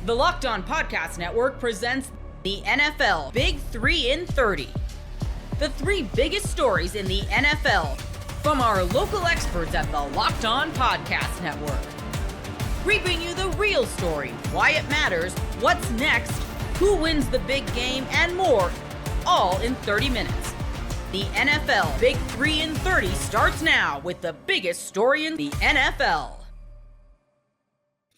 The Locked On Podcast Network presents the NFL Big 3 in 30. The three biggest stories in the NFL from our local experts at the Locked On Podcast Network. We bring you the real story, why it matters, what's next, who wins the big game, and more, all in 30 minutes. The NFL Big 3 in 30 starts now with the biggest story in the NFL.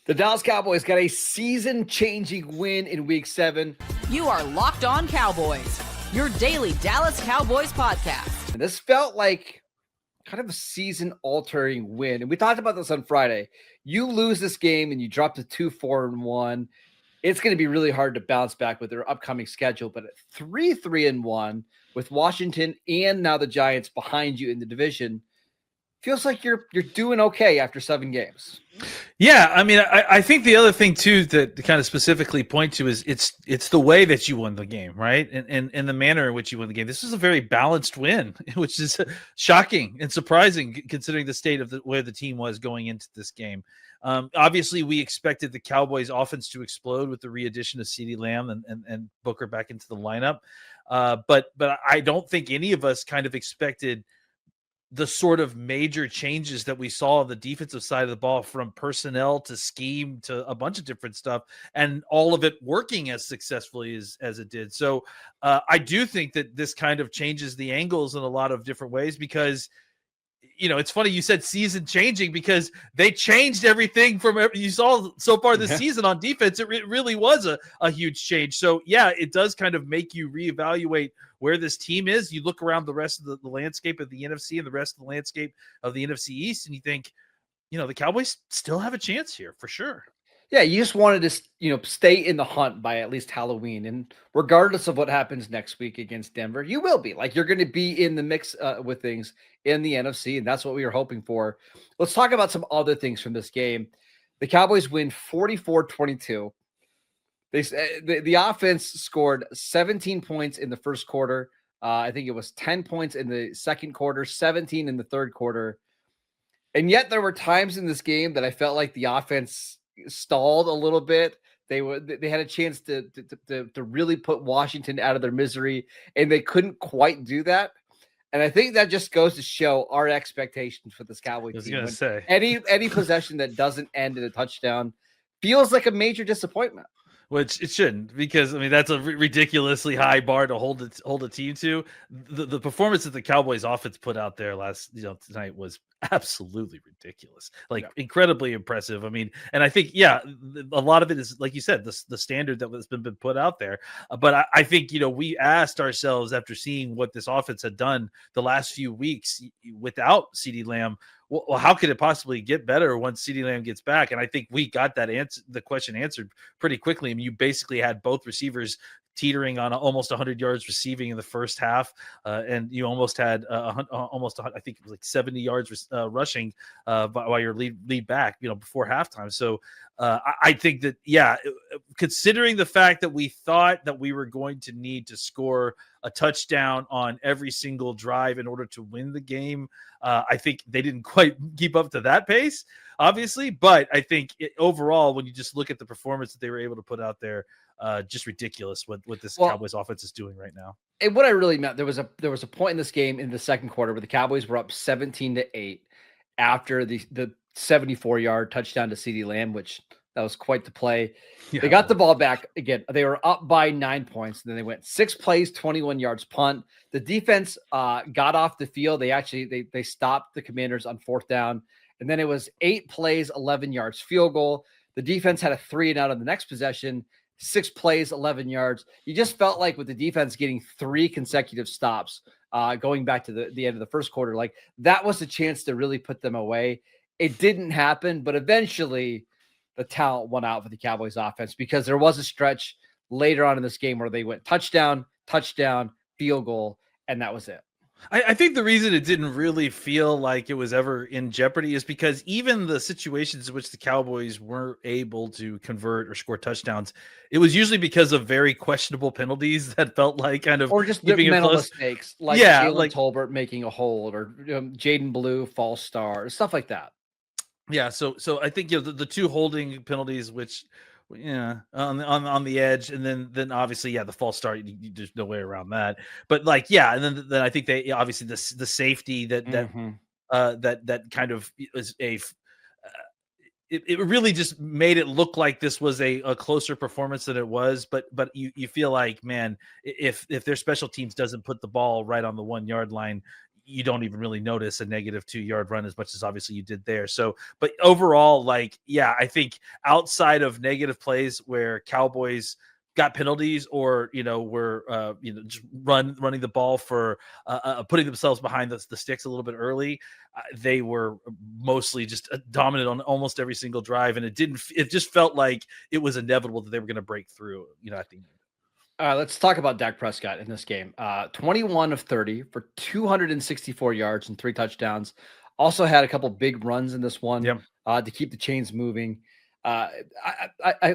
The Dallas Cowboys got a season-changing win in Week 7. You are Locked On Cowboys, your daily Dallas Cowboys podcast. And this felt like kind of a season-altering win. And we talked about this on Friday. You lose this game and you drop to 2-4-1. It's going to be really hard to bounce back with their upcoming schedule. But at 3-3-1 with Washington and now the Giants behind you in the division, feels like you're doing okay after 7 games. Yeah, I mean, I think the other thing too that to kind of specifically point to is it's the way that you won the game, right? And the manner in which you won the game. This was a very balanced win, which is shocking and surprising considering the state of where the team was going into this game. Obviously, we expected the Cowboys offense to explode with the re-addition of CeeDee Lamb and Booker back into the lineup. But I don't think any of us kind of expected the sort of major changes that we saw on the defensive side of the ball, from personnel to scheme to a bunch of different stuff, and all of it working as successfully as it did. So I do think that this kind of changes the angles in a lot of different ways, because it's funny you said season changing, because they changed everything from you saw so far this season on defense. It really was a huge change. So yeah, it does kind of make you reevaluate where this team is. You look around the rest of the landscape of the NFC and the rest of the landscape of the NFC East, and you think, the Cowboys still have a chance here for sure. Yeah, you just wanted to, stay in the hunt by at least Halloween. And regardless of what happens next week against Denver, you will be. Like, you're going to be in the mix with things in the NFC, and that's what we were hoping for. Let's talk about some other things from this game. The Cowboys win 44-22. The offense scored 17 points in the first quarter. I think it was 10 points in the second quarter, 17 in the third quarter. And yet there were times in this game that I felt like the offense stalled a little bit. They had a chance to really put Washington out of their misery, and they couldn't quite do that. And I think that just goes to show our expectations for this Cowboys team. I was going to say, any possession that doesn't end in a touchdown feels like a major disappointment. Which it shouldn't, because that's a ridiculously high bar to hold a team to. The performance that the Cowboys offense put out there tonight was absolutely ridiculous, incredibly impressive. And I think a lot of it is, like you said, the standard that has been put out there. But I think we asked ourselves, after seeing what this offense had done the last few weeks without CeeDee Lamb, well, how could it possibly get better once CeeDee Lamb gets back? And I think we got the question answered pretty quickly. You basically had both receivers teetering on almost 100 yards receiving in the first half, and you almost had I think it was like 70 yards rushing while your lead back, before halftime. So I think that, considering the fact that we thought that we were going to need to score a touchdown on every single drive in order to win the game, I think they didn't quite keep up to that pace, obviously. But I think overall, when you just look at the performance that they were able to put out there, just ridiculous what this Cowboys offense is doing right now. And what I really meant, there was a point in this game in the second quarter where the Cowboys were up 17-8 after the 74-yard touchdown to CeeDee Lamb, which that was quite the play. Yeah. They got the ball back again. They were up by 9 points. And then they went 6 plays, 21 yards punt. The defense got off the field. They stopped the Commanders on 4th down. And then it was 8 plays, 11 yards field goal. The defense had a 3-and-out on the next possession. 6 plays, 11 yards. You just felt like with the defense getting 3 consecutive stops, going back to the end of the first quarter, like that was a chance to really put them away. It didn't happen, but eventually the talent won out for the Cowboys offense, because there was a stretch later on in this game where they went touchdown, field goal, and that was it. I think the reason it didn't really feel like it was ever in jeopardy is because even the situations in which the Cowboys weren't able to convert or score touchdowns, it was usually because of very questionable penalties that felt like kind of, or just mental mistakes, like Jalen Tolbert making a hold, or Jayden Blue false start, stuff like that. Yeah, so I think the 2 holding penalties, which yeah, on the edge, and then obviously, yeah, the false start. There's no way around that. But like, yeah, and then I think they obviously the safety that kind of is it really just made it look like this was a closer performance than it was. But you feel like, man, if their special teams doesn't put the ball right on the 1 yard line, you don't even really notice a negative 2 yard run as much as obviously you did there. So, but overall, like, yeah, I think outside of negative plays where Cowboys got penalties or, were, just running the ball for putting themselves behind the sticks a little bit early, they were mostly just dominant on almost every single drive. And it just felt like it was inevitable that they were going to break through, at the end. Let's talk about Dak Prescott in this game. 21 of 30 for 264 yards and 3 touchdowns. Also had a couple big runs in this one to keep the chains moving. I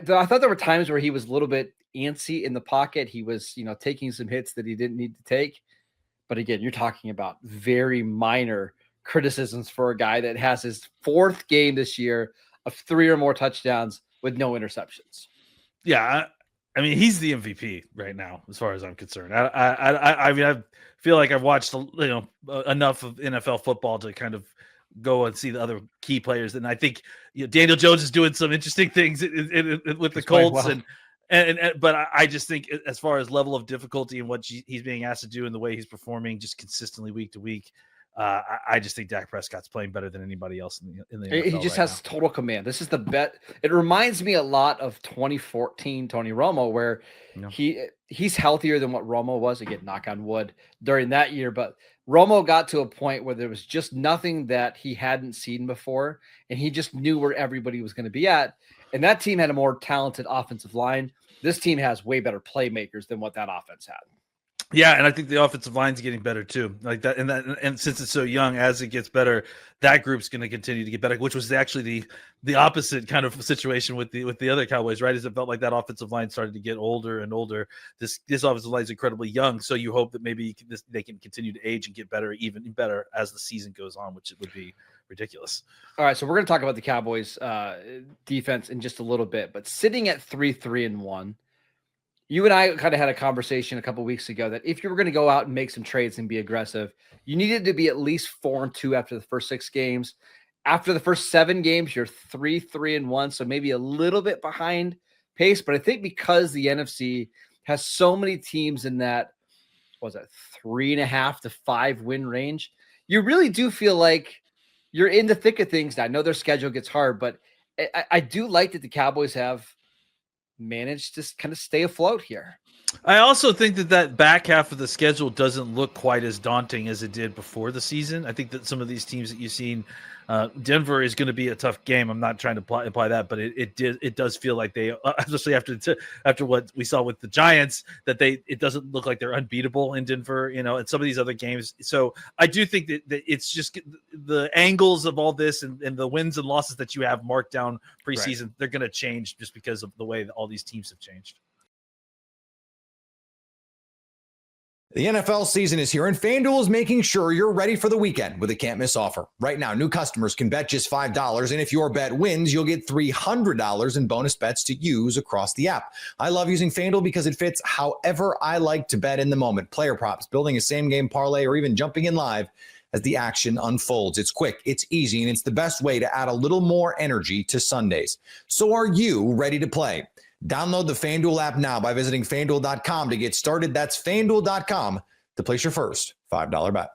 thought there were times where he was a little bit antsy in the pocket. He was, taking some hits that he didn't need to take. But again, you're talking about very minor criticisms for a guy that has his 4th game this year of 3 or more touchdowns with no interceptions. Yeah, I mean, he's the MVP right now, as far as I'm concerned. I mean, I feel like I've watched enough of NFL football to kind of go and see the other key players, and I think Daniel Jones is doing some interesting things with the Colts, but I just think as far as level of difficulty and what he's being asked to do and the way he's performing, just consistently week to week. I just think Dak Prescott's playing better than anybody else in the NFL. He just has total command. This is the bet. It reminds me a lot of 2014 Tony Romo, where he's healthier than what Romo was. Again, knock on wood, during that year. But Romo got to a point where there was just nothing that he hadn't seen before, and he just knew where everybody was going to be at. And that team had a more talented offensive line. This team has way better playmakers than what that offense had. Yeah, and I think the offensive line's getting better too. Like that, and since it's so young, as it gets better, that group's going to continue to get better. Which was actually the opposite kind of situation with the other Cowboys, right? As it felt like that offensive line started to get older and older. This offensive line is incredibly young, so you hope that maybe they can continue to age and get better, even better as the season goes on, which it would be ridiculous. All right, so we're going to talk about the Cowboys defense in just a little bit, but sitting at 3-3-1. You and I kind of had a conversation a couple of weeks ago that if you were going to go out and make some trades and be aggressive, you needed to be at least 4-2 after the first 6 games. After the first 7 games, you're 3-3-1, so maybe a little bit behind pace. But I think because the NFC has so many teams in that, 3.5 to 5 win range, you really do feel like you're in the thick of things. I know their schedule gets hard, but I do like that the Cowboys have managed to kind of stay afloat here. I also think that back half of the schedule doesn't look quite as daunting as it did before the season. I think that some of these teams that you've seen, Denver is going to be a tough game. I'm not trying to imply that, but it does feel like they, especially after what we saw with the Giants, that it doesn't look like they're unbeatable in Denver, and some of these other games. So I do think that it's just the angles of all this and the wins and losses that you have marked down preseason, right. They're going to change just because of the way that all these teams have changed. The NFL season is here, and FanDuel is making sure you're ready for the weekend with a can't-miss offer. Right now, new customers can bet just $5, and if your bet wins, you'll get $300 in bonus bets to use across the app. I love using FanDuel because it fits however I like to bet in the moment. Player props, building a same-game parlay, or even jumping in live as the action unfolds. It's quick, it's easy, and it's the best way to add a little more energy to Sundays. So are you ready to play? Download the FanDuel app now by visiting FanDuel.com to get started. That's FanDuel.com to place your first $5 bet.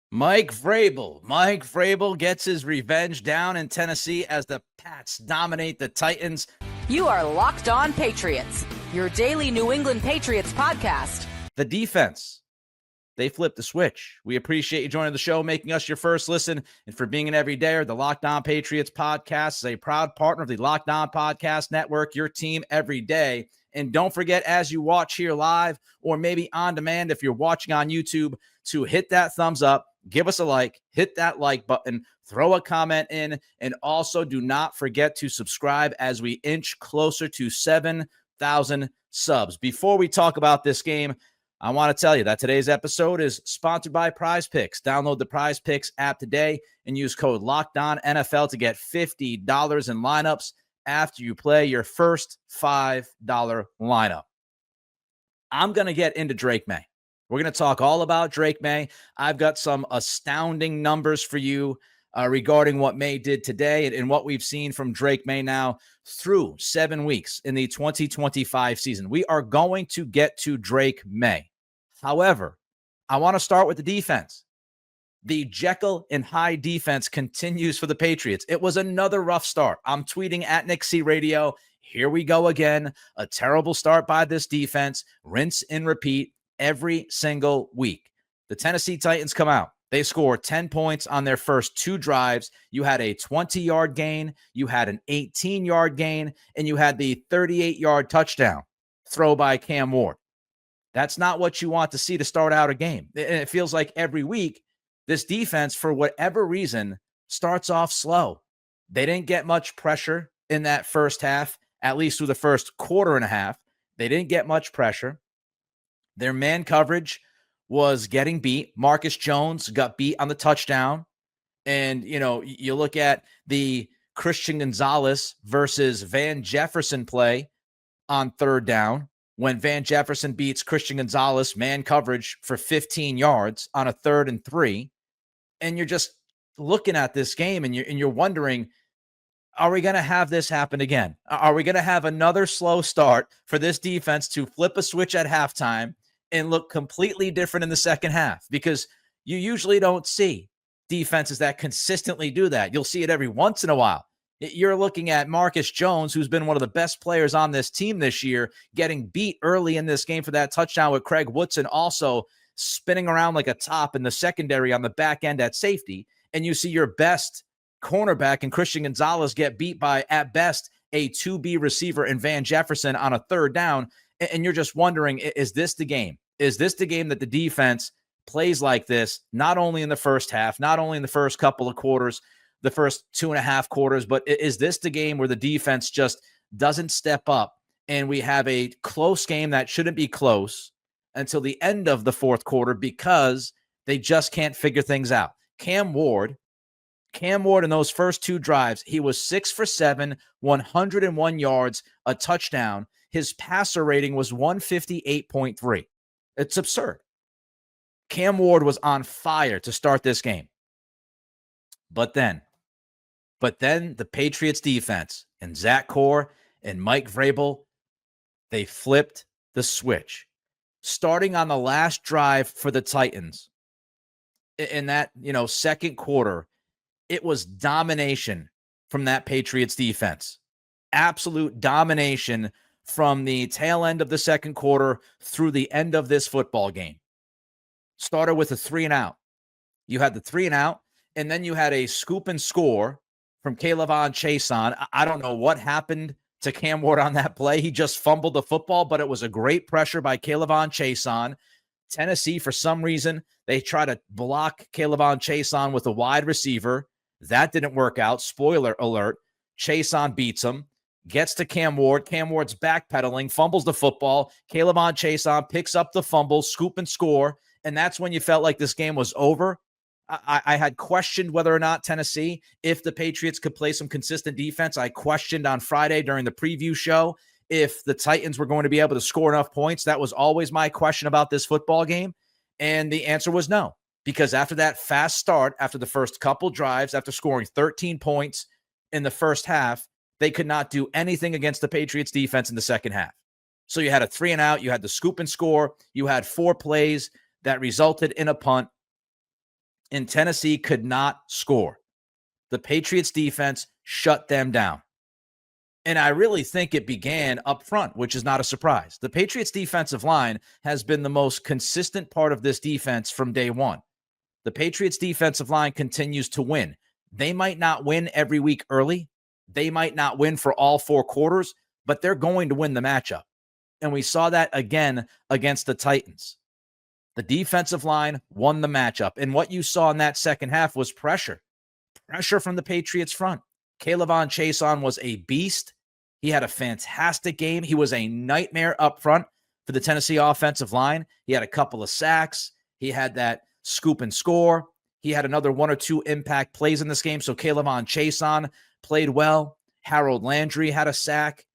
Mike Vrabel gets his revenge down in Tennessee as the Pats dominate the Titans. You are Locked On Patriots, your daily New England Patriots podcast. The defense, they flipped the switch. We appreciate you joining the show, making us your first listen, and for being an everydayer. The Locked On Patriots podcast is a proud partner of the Locked On Podcast Network, your team every day. And don't forget, as you watch here live or maybe on demand, if you're watching on YouTube, to hit that thumbs up, give us a like, hit that like button, throw a comment in, and also do not forget to subscribe as we inch closer to 7,000 subs. Before we talk about this game, I want to tell you that today's episode is sponsored by Prize Picks. Download the Prize Picks app today and use code LOCKEDONNFL to get $50 in lineups after you play your first $5 lineup. I'm going to get into Drake May. We're going to talk all about Drake May. I've got some astounding numbers for you regarding what May did today and what we've seen from Drake May now through 7 weeks in the 2025 season. We are going to get to Drake May. However, I want to start with the defense. The Jekyll and Hyde defense continues for the Patriots. It was another rough start. I'm tweeting at Nick C Radio. Here we go again. A terrible start by this defense. Rinse and repeat every single week. The Tennessee Titans come out. They score 10 points on their first 2 drives. You had a 20-yard gain. You had an 18-yard gain. And you had the 38-yard touchdown throw by Cam Ward. That's not what you want to see to start out a game. And it feels like every week, this defense, for whatever reason, starts off slow. They didn't get much pressure in that first half, at least through the first quarter and a half. They didn't get much pressure. Their man coverage was getting beat. Marcus Jones got beat on the touchdown. And, you look at the Christian Gonzalez versus Van Jefferson play on third down, when Van Jefferson beats Christian Gonzalez man coverage for 15 yards on a 3rd and 3. And you're just looking at this game and you're wondering, are we going to have this happen again? Are we going to have another slow start for this defense to flip a switch at halftime and look completely different in the second half? Because you usually don't see defenses that consistently do that. You'll see it every once in a while. You're looking at Marcus Jones, who's been one of the best players on this team this year, getting beat early in this game for that touchdown, with Craig Woodson also spinning around like a top in the secondary on the back end at safety. And you see your best cornerback and Christian Gonzalez get beat by, at best, a 2B receiver in Van Jefferson on a 3rd down. And you're just wondering, is this the game? Is this the game that the defense plays like this, not only in the first half, not only in the first couple of quarters, the first 2.5 quarters, but is this the game where the defense just doesn't step up and we have a close game that shouldn't be close until the end of the 4th quarter because they just can't figure things out? Cam Ward in those first 2 drives, he was 6 for 7, 101 yards, a touchdown. His passer rating was 158.3. It's absurd. Cam Ward was on fire to start this game. But then the Patriots defense and Zach Core and Mike Vrabel, they flipped the switch. Starting on the last drive for the Titans, in that, second quarter, it was domination from that Patriots defense. Absolute domination from the tail end of the second quarter through the end of this football game. Started with a 3-and-out. You had the 3-and-out, and then you had a scoop and score from K'Lavon Chaisson. I don't know what happened to Cam Ward on that play. He just fumbled the football, but it was a great pressure by K'Lavon Chaisson. Tennessee, for some reason, they try to block K'Lavon Chaisson with a wide receiver. That didn't work out. Spoiler alert. Chaisson beats him, gets to Cam Ward. Cam Ward's backpedaling, fumbles the football. K'Lavon Chaisson picks up the fumble, scoop and score, and that's when you felt like this game was over. I had questioned whether or not Tennessee, if the Patriots could play some consistent defense. I questioned on Friday during the preview show if the Titans were going to be able to score enough points. That was always my question about this football game. And the answer was no, because after that fast start, after the first couple drives, after scoring 13 points in the first half, they could not do anything against the Patriots defense in the second half. So you had a 3-and-out, you had the scoop and score, you had 4 plays that resulted in a punt, and Tennessee could not score. The Patriots defense shut them down. And I really think it began up front, which is not a surprise. The Patriots defensive line has been the most consistent part of this defense from day one. The Patriots defensive line continues to win. They might not win every week early. They might not win for all 4 quarters, but they're going to win the matchup. And we saw that again against the Titans. The defensive line won the matchup. And what you saw in that second half was pressure. Pressure from the Patriots front. K'Lavon Chaisson was a beast. He had a fantastic game. He was a nightmare up front. for the Tennessee offensive line. He had a couple of sacks. He had that scoop and score. He had another 1 or 2 impact plays in this game. So K'Lavon Chaisson played well. Harold Landry had a sack,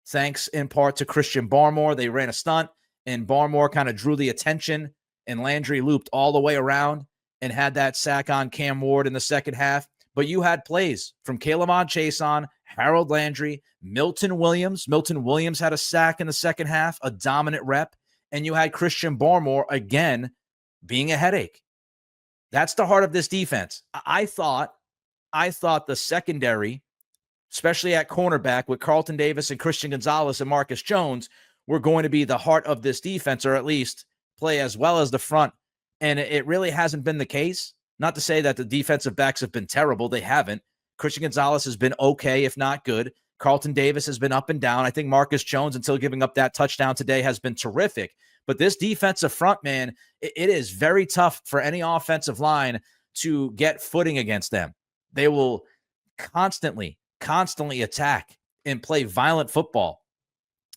thanks in part to Christian Barmore. They ran a stunt, and Barmore kind of drew the attention, and Landry looped all the way around and had that sack on Cam Ward in the second half. But you had plays from K'Lavon Chaisson, Harold Landry, Milton Williams. Milton Williams had a sack in the second half, a dominant rep, and you had Christian Barmore again being a headache. That's the heart of this defense. I thought the secondary, especially at cornerback with Carlton Davis and Christian Gonzalez and Marcus Jones, were going to be the heart of this defense, or at least play as well as the front. And it really hasn't been the case. Not to say that the defensive backs have been terrible. They haven't. Christian Gonzalez has been okay, if not good. Carlton Davis has been up and down. I think Marcus Jones, until giving up that touchdown today, has been terrific. But this defensive front, man, it is very tough for any offensive line to get footing against them. They will constantly attack and play violent football.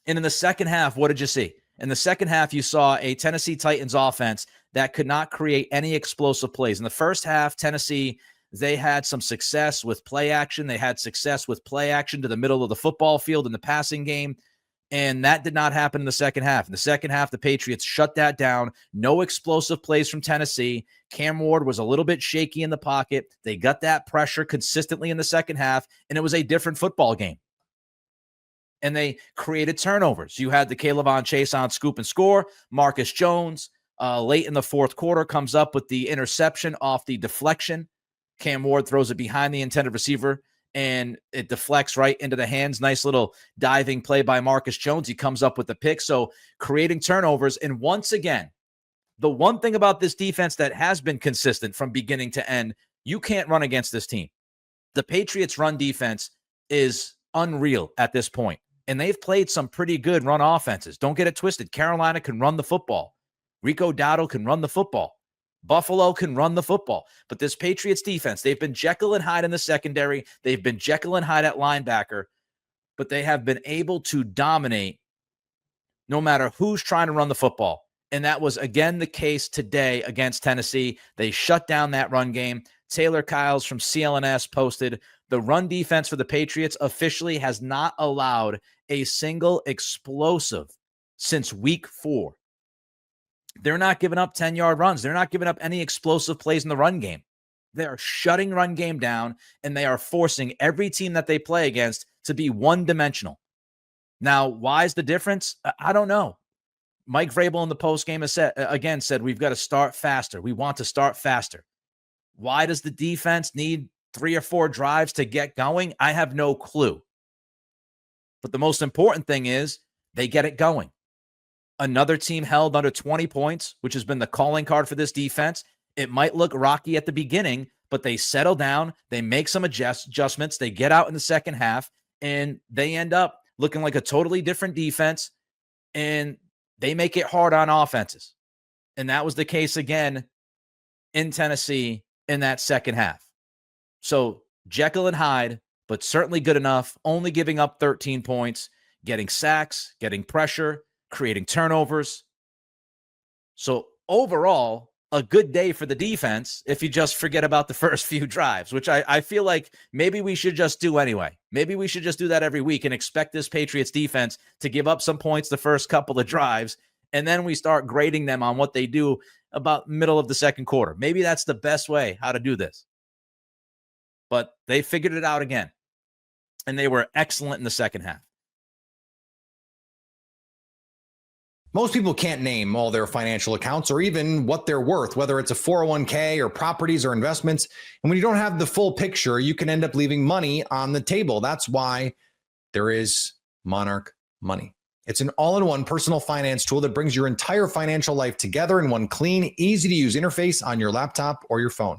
And in the second half, what did you see? In the second half, you saw a Tennessee Titans offense that could not create any explosive plays. In the first half, Tennessee, they had some success with play action. They had success with play action to the middle of the football field in the passing game. And that did not happen in the second half. In the second half, the Patriots shut that down. No explosive plays from Tennessee. Cam Ward was a little bit shaky in the pocket. They got that pressure consistently in the second half, and it was a different football game. And they created turnovers. You had the K'Lavon Chaisson scoop and score. Marcus Jones, late in the fourth quarter, comes up with the interception off the deflection. Cam Ward throws it behind the intended receiver, and it deflects right into the hands. Nice little diving play by Marcus Jones. He comes up with the pick. So creating turnovers. And once again, the one thing about this defense that has been consistent from beginning to end, you can't run against this team. The Patriots' run defense is unreal at this point. And they've played some pretty good run offenses. Don't get it twisted. Carolina can run the football. Rico Dowdle can run the football. Buffalo can run the football. But this Patriots defense, they've been Jekyll and Hyde in the secondary. They've been Jekyll and Hyde at linebacker. But they have been able to dominate no matter who's trying to run the football. And that was, again, the case today against Tennessee. They shut down that run game. Taylor Kyles from CLNS posted, the run defense for the Patriots officially has not allowed a single explosive since week 4. They're not giving up 10-yard runs. They're not giving up any explosive plays in the run game. They are shutting run game down, and they are forcing every team that they play against to be one-dimensional. Now, why is the difference? I don't know. Mike Vrabel in the postgame has said, we've got to start faster. We want to start faster. Why does the defense need 3 or 4 drives to get going? I have no clue. But the most important thing is they get it going. Another team held under 20 points, which has been the calling card for this defense. It might look rocky at the beginning, but they settle down. They make some adjustments. They get out in the second half, and they end up looking like a totally different defense, and they make it hard on offenses. And that was the case again in Tennessee in that second half. So Jekyll and Hyde, but certainly good enough, only giving up 13 points, getting sacks, getting pressure, creating turnovers. So overall, a good day for the defense if you just forget about the first few drives, which I feel like maybe we should just do anyway. Maybe we should just do that every week and expect this Patriots defense to give up some points the first couple of drives, and then we start grading them on what they do about middle of the second quarter. Maybe that's the best way how to do this. But they figured it out again, and they were excellent in the second half. Most people can't name all their financial accounts or even what they're worth, whether it's a 401k or properties or investments. And when you don't have the full picture, you can end up leaving money on the table. That's why there is Monarch Money. It's an all-in-one personal finance tool that brings your entire financial life together in one clean, easy-to-use interface on your laptop or your phone.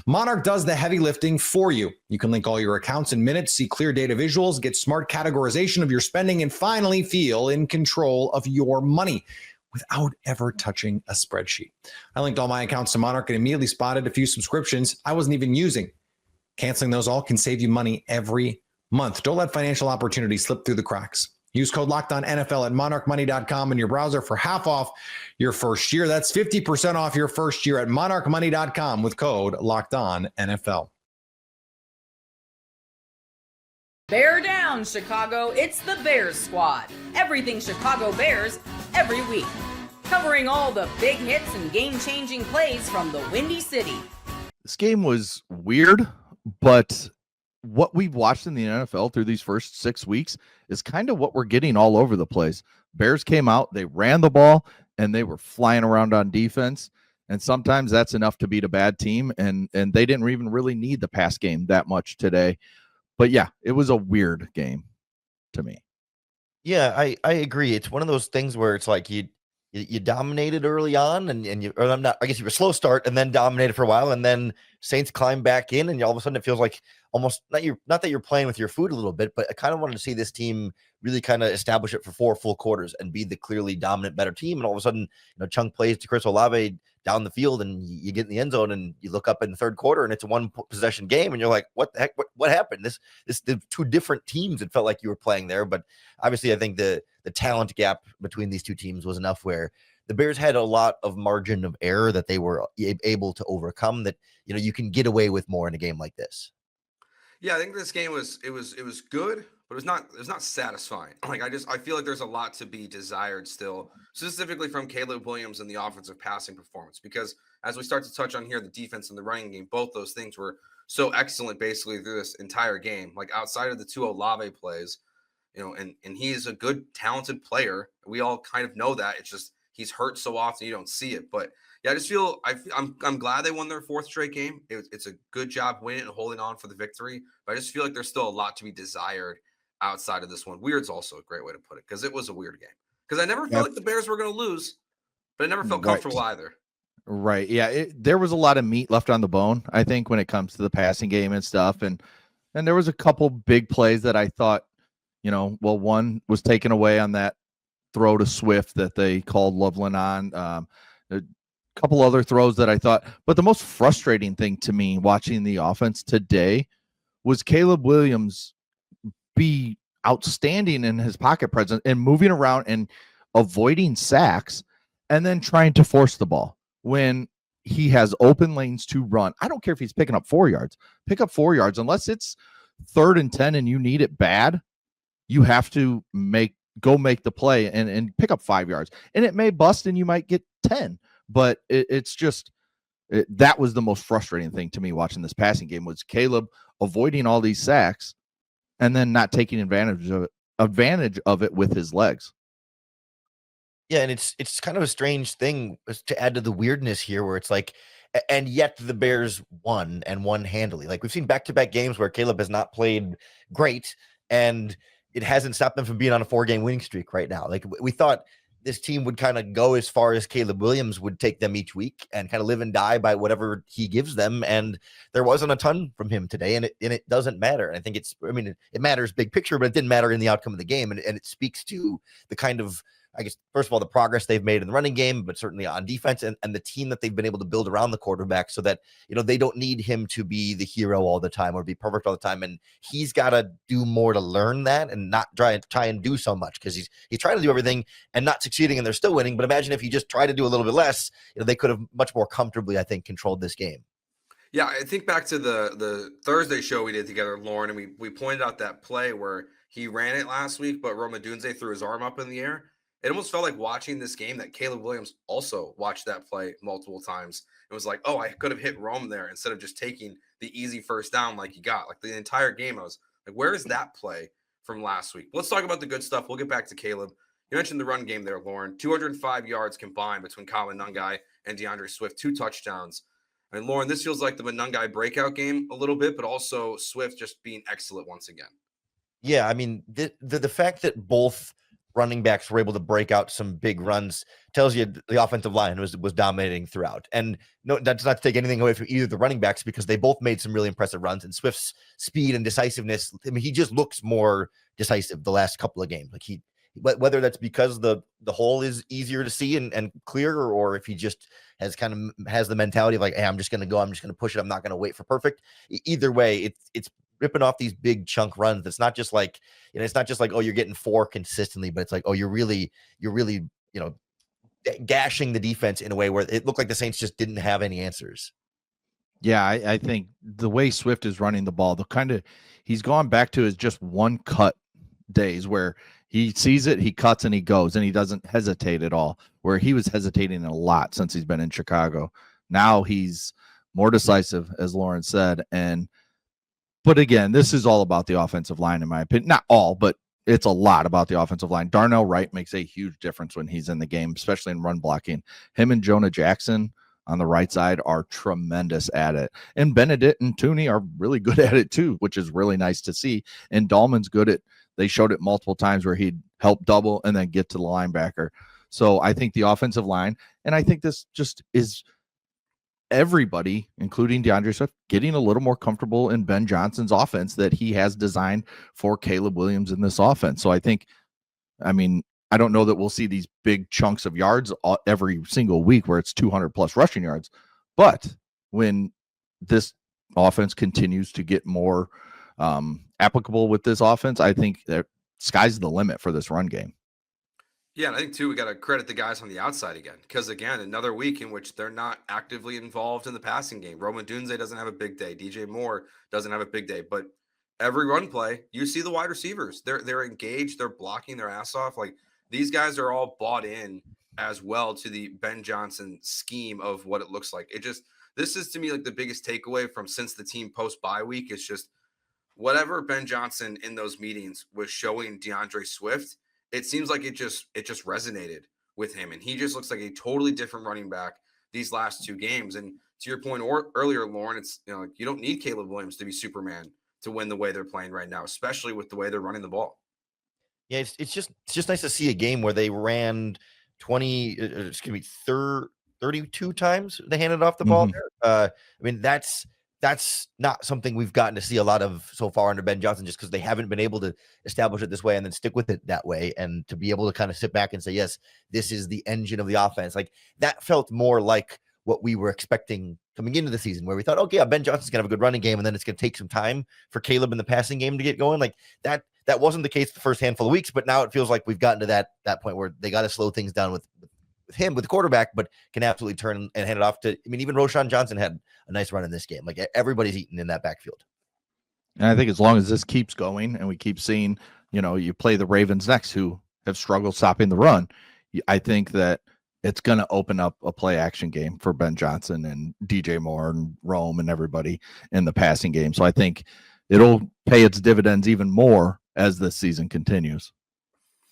Monarch does the heavy lifting for you. You can link all your accounts in minutes, see clear data visuals, get smart categorization of your spending, and finally feel in control of your money without ever touching a spreadsheet. I linked all my accounts to Monarch and immediately spotted a few subscriptions I wasn't even using. Canceling those all can save you money every month. Don't let financial opportunities slip through the cracks. Use code LOCKEDONNFL at monarchmoney.com in your browser for half off your first year. That's 50% off your first year at monarchmoney.com with code LOCKEDONNFL. Bear down, Chicago. It's the Bears Squad. Everything Chicago Bears, every week. Covering all the big hits and game-changing plays from the Windy City. This game was weird, but what we've watched in the NFL through these first 6 weeks is kind of what we're getting all over the place. Bears came out, they ran the ball, and they were flying around on defense. And sometimes that's enough to beat a bad team, and they didn't even really need the pass game that much today. But yeah, it was a weird game to me. Yeah, I agree. It's one of those things where it's like you dominated early on, and you, or I'm not, I guess you were a slow start and then dominated for a while, and then Saints climb back in, and all of a sudden it feels like almost not that you're playing with your food a little bit, but I kind of wanted to see this team really kind of establish it for 4 full quarters and be the clearly dominant, better team. And all of a sudden, chunk plays to Chris Olave down the field, and you get in the end zone, and you look up in the third quarter, and it's a 1 possession game, and you're like, what the heck? What happened? This the 2 different teams. It felt like you were playing there, but obviously, I think the talent gap between these 2 teams was enough where the Bears had a lot of margin of error that they were able to overcome. That you can get away with more in a game like this. Yeah, I think this game was good, but it was not satisfying. Like I feel like there's a lot to be desired still, specifically from Caleb Williams and the offensive passing performance. Because as we start to touch on here, the defense and the running game, both those things were so excellent basically through this entire game. Like outside of the 2 Olave plays, and he's a good, talented player. We all kind of know that. It's just he's hurt so often you don't see it. But yeah, I just feel I'm glad they won their 4th straight game. It's a good job winning and holding on for the victory. But I just feel like there's still a lot to be desired outside of this one. Weird's also a great way to put it, because it was a weird game. Because I never felt like the Bears were going to lose, but I never felt comfortable either. Right. Yeah. There was a lot of meat left on the bone, I think, when it comes to the passing game and stuff. And there was a couple big plays that I thought, one was taken away on that throw to Swift that they called Loveland on. A couple other throws that I thought, but the most frustrating thing to me watching the offense today was Caleb Williams be outstanding in his pocket presence and moving around and avoiding sacks and then trying to force the ball when he has open lanes to run. I don't care if he's picking up 4 yards, pick up 4 yards, unless it's 3rd and 10 and you need it bad. You have to make the play and pick up 5 yards, and it may bust and you might get 10, but it's just that was the most frustrating thing to me watching this passing game was Caleb avoiding all these sacks and then not taking advantage of it with his legs. Yeah, and it's kind of a strange thing to add to the weirdness here, where it's like, and yet the Bears won and won handily. Like we've seen back-to-back games where Caleb has not played great, and it hasn't stopped them from being on a 4-game winning streak right now. Like we thought this team would kind of go as far as Caleb Williams would take them each week and kind of live and die by whatever he gives them. And there wasn't a ton from him today, and it doesn't matter. And I think it matters big picture, but it didn't matter in the outcome of the game. And it speaks to the kind of, I guess, first of all, the progress they've made in the running game, but certainly on defense and the team that they've been able to build around the quarterback so that, they don't need him to be the hero all the time or be perfect all the time. And he's got to do more to learn that and not try and do so much, because he's trying to do everything and not succeeding, and they're still winning. But imagine if he just tried to do a little bit less, they could have much more comfortably, I think, controlled this game. Yeah, I think back to the Thursday show we did together, Lauren, and we pointed out that play where he ran it last week, but Rome Odunze threw his arm up in the air. It almost felt like watching this game that Caleb Williams also watched that play multiple times. It was like, oh, I could have hit Rome there instead of just taking the easy first down like he got. Like the entire game, I was like, where is that play from last week? Let's talk about the good stuff. We'll get back to Caleb. You mentioned the run game there, Lauren. 205 yards combined between Kyle Monangai and DeAndre Swift, 2 touchdowns. And Lauren, this feels like the Monangai breakout game a little bit, but also Swift just being excellent once again. Yeah, I mean, the fact that both running backs were able to break out some big runs tells you the offensive line was dominating throughout. And no, that's not to take anything away from either of the running backs, because they both made some really impressive runs, and Swift's speed and decisiveness. I mean, he just looks more decisive the last couple of games. Like whether that's because the hole is easier to see and clear, or if he just has the mentality of like, hey, I'm just going to go, I'm just going to push it, I'm not going to wait for perfect. Either way, it's ripping off these big chunk runs. It's not just like, it's not just like, oh, you're getting 4 consistently, but it's like, oh, you're really, gashing the defense in a way where it looked like the Saints just didn't have any answers. Yeah, I think the way Swift is running the ball, he's gone back to his just one cut days where he sees it, he cuts, and he goes, and he doesn't hesitate at all, where he was hesitating a lot since he's been in Chicago. Now he's more decisive, as Lauren said. But again, this is all about the offensive line, in my opinion. Not all, but it's a lot about the offensive line. Darnell Wright makes a huge difference when he's in the game, especially in run blocking. Him and Jonah Jackson on the right side are tremendous at it. And Benedict and Tooney are really good at it too, which is really nice to see. And Dahlman's good at, they showed it multiple times where he'd help double and then get to the linebacker. So I think the offensive line, and I think this just is everybody, including DeAndre Swift, getting a little more comfortable in Ben Johnson's offense that he has designed for Caleb Williams in this offense. So I think, I don't know that we'll see these big chunks of yards every single week where it's 200 plus rushing yards, but when this offense continues to get more applicable with this offense, I think that sky's the limit for this run game. Yeah, and I think, too, we got to credit the guys on the outside again. Because, again, another week in which they're not actively involved in the passing game. Roman Dunze doesn't have a big day. DJ Moore doesn't have a big day. But every run play, you see the wide receivers. They're engaged. They're blocking their ass off. Like, these guys are all bought in as well to the Ben Johnson scheme of what it looks like. This is, to me, like the biggest takeaway from since the team post-bye week is just whatever Ben Johnson in those meetings was showing DeAndre Swift, it seems like it just resonated with him. And he just looks like a totally different running back these last 2 games. And to your point earlier, Lauren, it's, like you don't need Caleb Williams to be Superman to win the way they're playing right now, especially with the way they're running the ball. Yeah, it's just nice to see a game where they ran 32 times they handed off the ball there. That's not something we've gotten to see a lot of so far under Ben Johnson, just because they haven't been able to establish it this way and then stick with it that way. And to be able to kind of sit back and say, yes, this is the engine of the offense. Like that felt more like what we were expecting coming into the season, where we thought, okay, Ben Johnson's gonna have a good running game, and then it's gonna take some time for Caleb in the passing game to get going. Like that wasn't the case the first handful of weeks, but now it feels like we've gotten to that point where they got to slow things down with him, with the quarterback, but can absolutely turn and hand it off to, even Roshan Johnson had a nice run in this game. Like everybody's eating in that backfield. And I think as long as this keeps going and we keep seeing, you play the Ravens next, who have struggled stopping the run, I think that it's going to open up a play action game for Ben Johnson and DJ Moore and Rome and everybody in the passing game. So I think it'll pay its dividends even more as this season continues.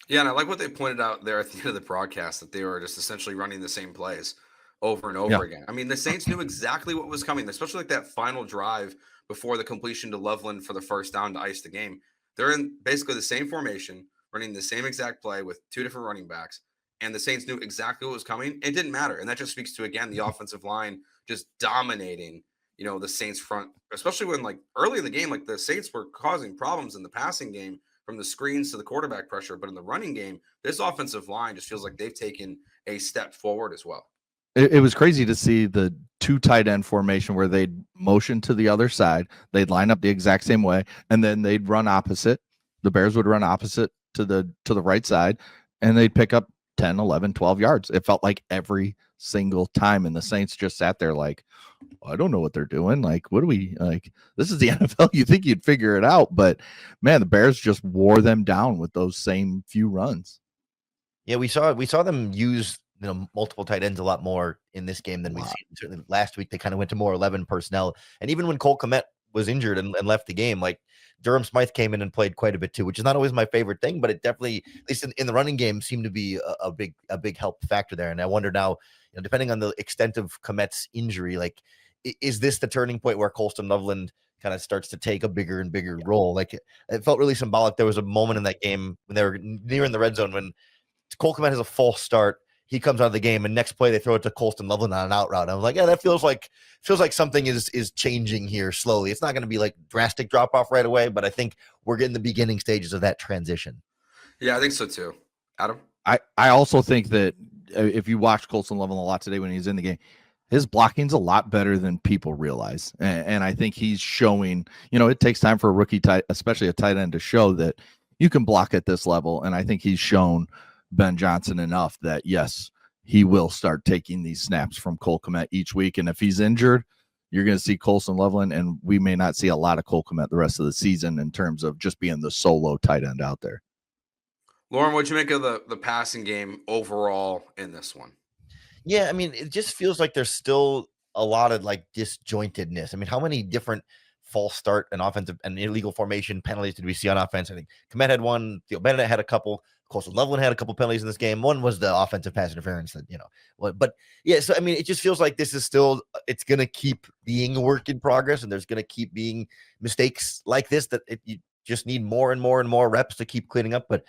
Yeah, and I like what they pointed out there at the end of the broadcast, that they were just essentially running the same plays over and over again. I mean, the Saints knew exactly what was coming, especially like that final drive before the completion to Loveland for the first down to ice the game. They're in basically the same formation, running the same exact play with 2 different running backs, and the Saints knew exactly what was coming. It didn't matter, and that just speaks to, again, the offensive line just dominating, the Saints front, especially when, like, early in the game, like, the Saints were causing problems in the passing game from the screens to the quarterback pressure. But in the running game, this offensive line just feels like they've taken a step forward as well. It was crazy to see the 2 tight end formation where they'd motion to the other side. They'd line up the exact same way, and then they'd run opposite. The Bears would run opposite to the right side, and they'd pick up 10, 11, 12 yards. It felt like every single time, and the Saints just sat there like, I don't know what they're doing. Like, what do we like? This is the NFL. You think you'd figure it out, but man, the Bears just wore them down with those same few runs. Yeah, we saw them use multiple tight ends a lot more in this game than we've seen. Certainly last week, they kind of went to more 11 personnel, and even when Cole Kmet was injured and left the game, like Durham Smythe came in and played quite a bit too, which is not always my favorite thing, but it definitely, at least in the running game, seemed to be a big help factor there. And I wonder now, depending on the extent of Kmet's injury, like, is this the turning point where Colston Loveland kind of starts to take a bigger and bigger role? Like, it felt really symbolic. There was a moment in that game when they were near in the red zone when Cole Kmet has a false start. He comes out of the game, and next play they throw it to Colston Loveland on an out route. I was like, yeah, that feels like something is changing here slowly. It's not going to be like drastic drop off right away, but I think we're getting the beginning stages of that transition. Yeah, I think so too. Adam? I also think that if you watch Colston Loveland a lot today when he's in the game, his blocking's a lot better than people realize. And I think he's showing, it takes time for a rookie tight, especially a tight end, to show that you can block at this level. And I think he's shown Ben Johnson enough that, yes, he will start taking these snaps from Cole Kmet each week. And if he's injured, you're going to see Colson Loveland, and we may not see a lot of Cole Kmet the rest of the season in terms of just being the solo tight end out there. Lauren, what'd you make of the passing game overall in this one? Yeah, I mean, it just feels like there's still a lot of like disjointedness. I mean, how many different false start and offensive and illegal formation penalties did we see on offense? I think Kmet had one, Theo Bennett had a couple, Colson Loveland had a couple penalties in this game. One was the offensive pass interference that, but yeah, so I mean, it just feels like this is still, it's going to keep being a work in progress, and there's going to keep being mistakes like this that you just need more and more and more reps to keep cleaning up. But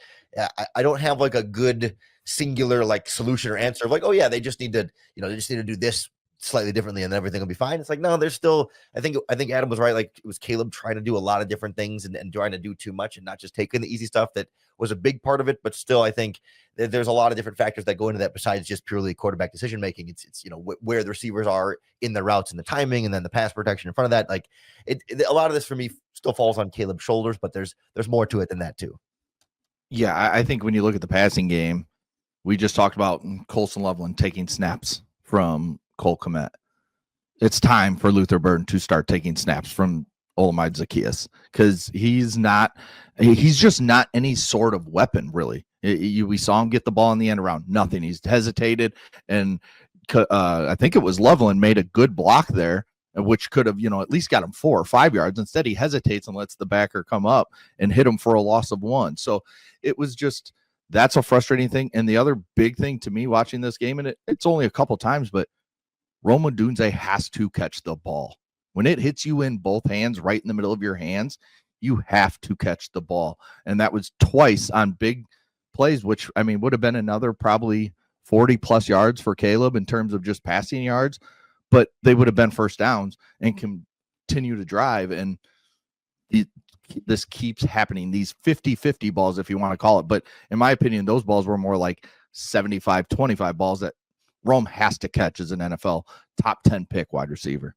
I don't have like a good singular like solution or answer of like, oh yeah, they just need to, they just need to do this slightly differently and everything will be fine. It's like, no, there's still, I think Adam was right. Like, it was Caleb trying to do a lot of different things and trying to do too much and not just taking the easy stuff. That was a big part of it. But still, I think that there's a lot of different factors that go into that besides just purely quarterback decision making. It's where the receivers are in the routes and the timing, and then the pass protection in front of that. Like a lot of this for me still falls on Caleb's shoulders, but there's more to it than that too. Yeah, I think when you look at the passing game, we just talked about Colson Loveland taking snaps from Cole Kmet. It's time for Luther Burden to start taking snaps from Olamide Zaccheaus, because he's just not any sort of weapon, really. We saw him get the ball in the end around, nothing. He's hesitated, and I think it was Loveland made a good block there, which could have, at least got him 4 or 5 yards. Instead, he hesitates and lets the backer come up and hit him for a loss of 1. So it was just, that's a frustrating thing. And the other big thing to me watching this game, and it's only a couple times, but Rome Odunze has to catch the ball. When it hits you in both hands, right in the middle of your hands, you have to catch the ball. And that was twice on big plays, which, I mean, would have been another probably 40 plus yards for Caleb in terms of just passing yards, but they would have been first downs and continue to drive. And this keeps happening, these 50-50 balls, if you want to call it. But in my opinion, those balls were more like 75-25 balls that Rome has to catch as an NFL top 10 pick wide receiver.